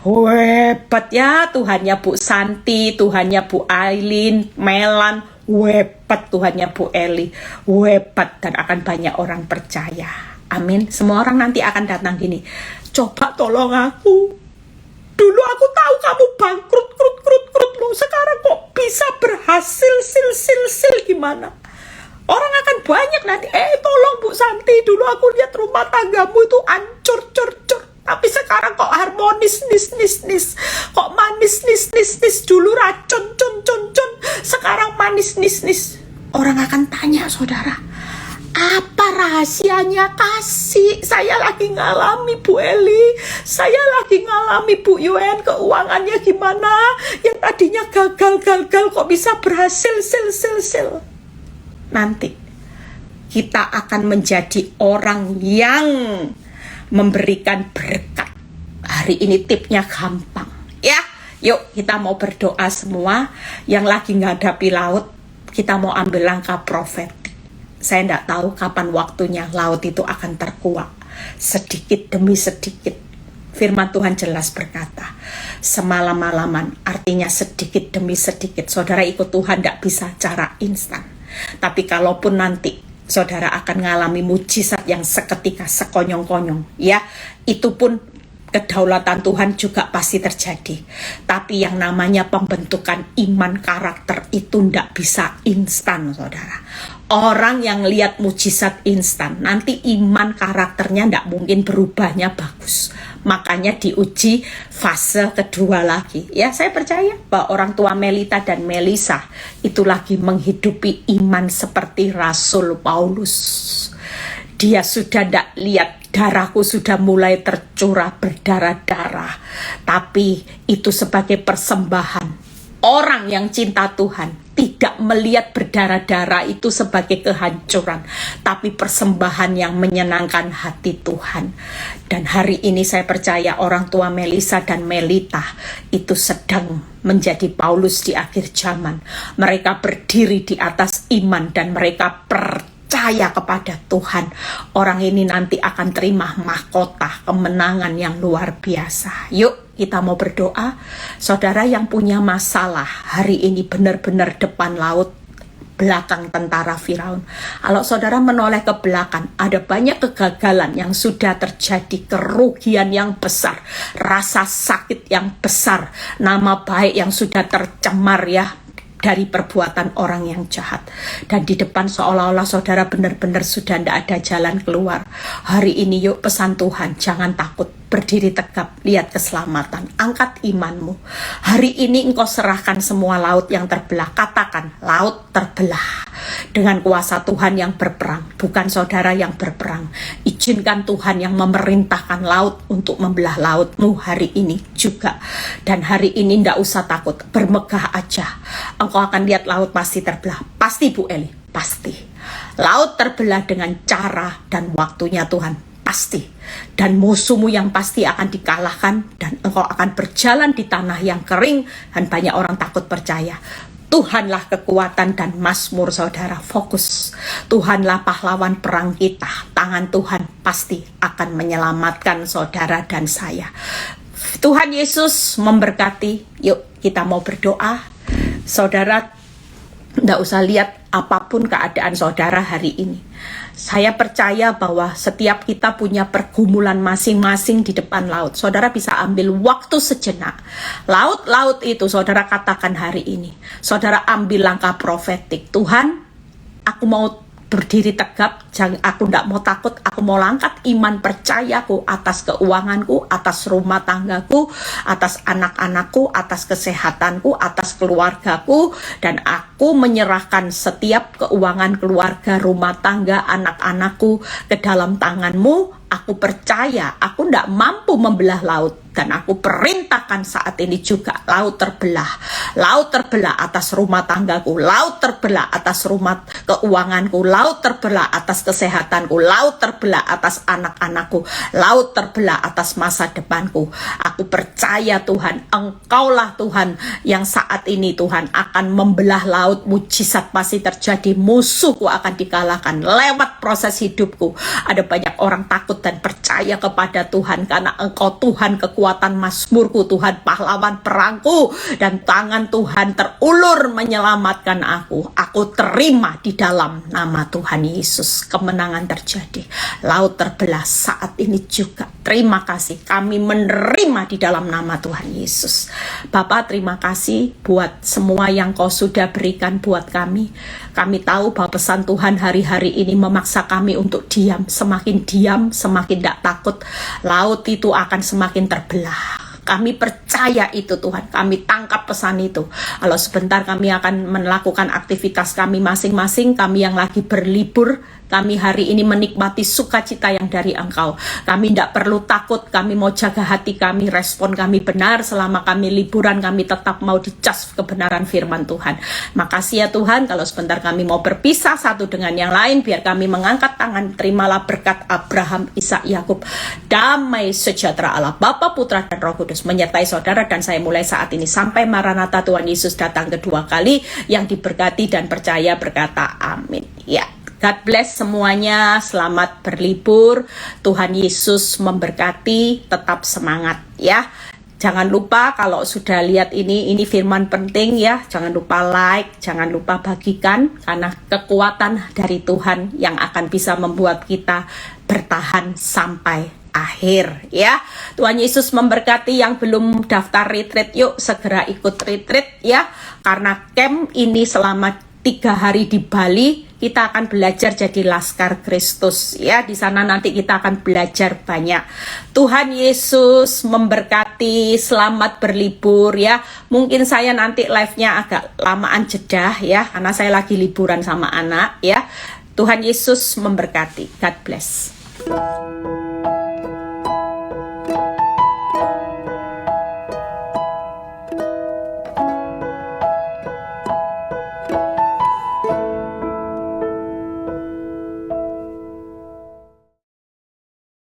Hebat ya Tuhannya Bu Santi, Tuhannya Bu Aileen, Melan, hebat Tuhannya Bu Eli, hebat. Dan akan banyak orang percaya. Amin. Semua orang nanti akan datang gini, coba tolong aku. Dulu aku tahu kamu bangkrut, krut loh. Sekarang kok bisa berhasil, sil gimana? Orang akan banyak nanti, tolong Bu Santi, dulu aku lihat rumah tanggamu itu hancur, cur. Tapi sekarang kok harmonis, nis. Kok manis, nis. Dulu racun, cun. Sekarang manis, nis. Orang akan tanya, saudara, apa rahasianya kasih? Saya lagi ngalami Bu Eli, saya lagi ngalami Bu Yuen, keuangannya gimana? Yang tadinya gagal kok bisa berhasil, sil. Nanti kita akan menjadi orang yang memberikan berkat. Hari ini tipnya gampang ya. Yuk kita mau berdoa semua. Yang lagi menghadapi laut, kita mau ambil langkah profetik. Saya tidak tahu kapan waktunya laut itu akan terkuak. Sedikit demi sedikit. Firman Tuhan jelas berkata, semalam-malaman, artinya sedikit demi sedikit. Saudara ikut Tuhan tidak bisa cara instan. Tapi kalaupun nanti saudara akan mengalami mujizat yang seketika, sekonyong-konyong, ya, itu pun kedaulatan Tuhan juga pasti terjadi. Tapi yang namanya pembentukan iman karakter itu tidak bisa instan, saudara. Orang yang lihat mujizat instan, nanti iman karakternya tidak mungkin berubahnya bagus. Makanya diuji fase kedua lagi. Ya, saya percaya bahwa orang tua Melita dan Melisa itu lagi menghidupi iman seperti Rasul Paulus. Dia sudah tidak lihat, darahku sudah mulai tercurah berdarah-darah. Tapi itu sebagai persembahan. Orang yang cinta Tuhan tidak melihat berdarah-darah itu sebagai kehancuran, tapi persembahan yang menyenangkan hati Tuhan. Dan hari ini saya percaya orang tua Melisa dan Melita itu sedang menjadi Paulus di akhir zaman. Mereka berdiri di atas iman dan mereka percaya kepada Tuhan. Orang ini nanti akan terima mahkota kemenangan yang luar biasa. Yuk kita mau berdoa. Saudara yang punya masalah hari ini benar-benar depan laut, belakang tentara Firaun. Kalau saudara menoleh ke belakang, ada banyak kegagalan yang sudah terjadi, kerugian yang besar, rasa sakit yang besar, nama baik yang sudah tercemar ya, dari perbuatan orang yang jahat. Dan di depan seolah-olah saudara benar-benar sudah tidak ada jalan keluar. Hari ini yuk pesan Tuhan, jangan takut, berdiri tegap, lihat keselamatan, angkat imanmu. Hari ini engkau serahkan semua laut yang terbelah. Katakan, laut terbelah. Dengan kuasa Tuhan yang berperang, bukan saudara yang berperang. Izinkan Tuhan yang memerintahkan laut untuk membelah lautmu hari ini juga. Dan hari ini tidak usah takut, bermegah aja. Engkau akan lihat laut pasti terbelah. Pasti Bu Eli, pasti. Laut terbelah dengan cara dan waktunya Tuhan. Pasti. Dan musuhmu yang pasti akan dikalahkan. Dan engkau akan berjalan di tanah yang kering. Dan banyak orang takut percaya. Tuhanlah kekuatan dan mazmur saudara. Fokus. Tuhanlah pahlawan perang kita. Tangan Tuhan pasti akan menyelamatkan saudara dan saya. Tuhan Yesus memberkati. Yuk kita mau berdoa. Saudara tidak usah lihat apapun keadaan saudara hari ini. Saya percaya bahwa setiap kita punya pergumulan masing-masing di depan laut. Saudara bisa ambil waktu sejenak. Laut-laut itu saudara katakan hari ini. Saudara ambil langkah profetik. Tuhan, aku mau berdiri tegap, aku tidak mau takut, aku mau langkat iman percayaku atas keuanganku, atas rumah tanggaku, atas anak-anakku, atas kesehatanku, atas keluargaku, dan aku menyerahkan setiap keuangan keluarga, rumah tangga, anak-anakku ke dalam tanganmu. Aku percaya aku tidak mampu membelah laut. Dan aku perintahkan saat ini juga laut terbelah. Laut terbelah atas rumah tanggaku. Laut terbelah atas rumah keuanganku. Laut terbelah atas kesehatanku. Laut terbelah atas anak-anakku. Laut terbelah atas masa depanku. Aku percaya Tuhan, Engkaulah Tuhan yang saat ini Tuhan akan membelah laut. Mujizat pasti terjadi. Musuhku akan dikalahkan lewat proses hidupku. Ada banyak orang takut dan percaya kepada Tuhan karena Engkau Tuhan kekuatan mazmurku, Tuhan pahlawan perangku, dan tangan Tuhan terulur menyelamatkan aku. Aku terima di dalam nama Tuhan Yesus. Kemenangan terjadi. Laut terbelah saat ini juga. Terima kasih, kami menerima di dalam nama Tuhan Yesus. Bapa, terima kasih buat semua yang Kau sudah berikan buat kami. Kami tahu bahwa pesan Tuhan hari-hari ini memaksa kami untuk diam. Semakin diam, semakin tidak takut, laut itu akan semakin terbelah. Kami percaya itu Tuhan, kami tangkap pesan itu. Kalau sebentar kami akan melakukan aktivitas kami masing-masing, kami yang lagi berlibur, kami hari ini menikmati sukacita yang dari Engkau. Kami tidak perlu takut, kami mau jaga hati kami, respon kami benar. Selama kami liburan, kami tetap mau dicas kebenaran firman Tuhan. Makasih ya Tuhan, kalau sebentar kami mau berpisah satu dengan yang lain, biar kami mengangkat tangan, terimalah berkat Abraham, Ishak, Yakub. Damai sejahtera Allah Bapa, Putra, dan Roh Kudus menyertai saudara dan saya mulai saat ini sampai Maranatha Tuhan Yesus datang kedua kali. Yang diberkati dan percaya berkata amin. Ya, God bless semuanya, selamat berlibur, Tuhan Yesus memberkati, tetap semangat ya. Jangan lupa kalau sudah lihat ini firman penting ya, jangan lupa like, jangan lupa bagikan, karena kekuatan dari Tuhan yang akan bisa membuat kita bertahan sampai akhir ya. Tuhan Yesus memberkati. Yang belum daftar retreat, yuk segera ikut retreat ya, karena camp ini selama 3 hari di Bali, kita akan belajar jadi Laskar Kristus ya. Di sana nanti kita akan belajar banyak. Tuhan Yesus memberkati, selamat berlibur ya. Mungkin saya nanti live-nya agak lamaan jeda ya, karena saya lagi liburan sama anak ya. Tuhan Yesus memberkati. God bless.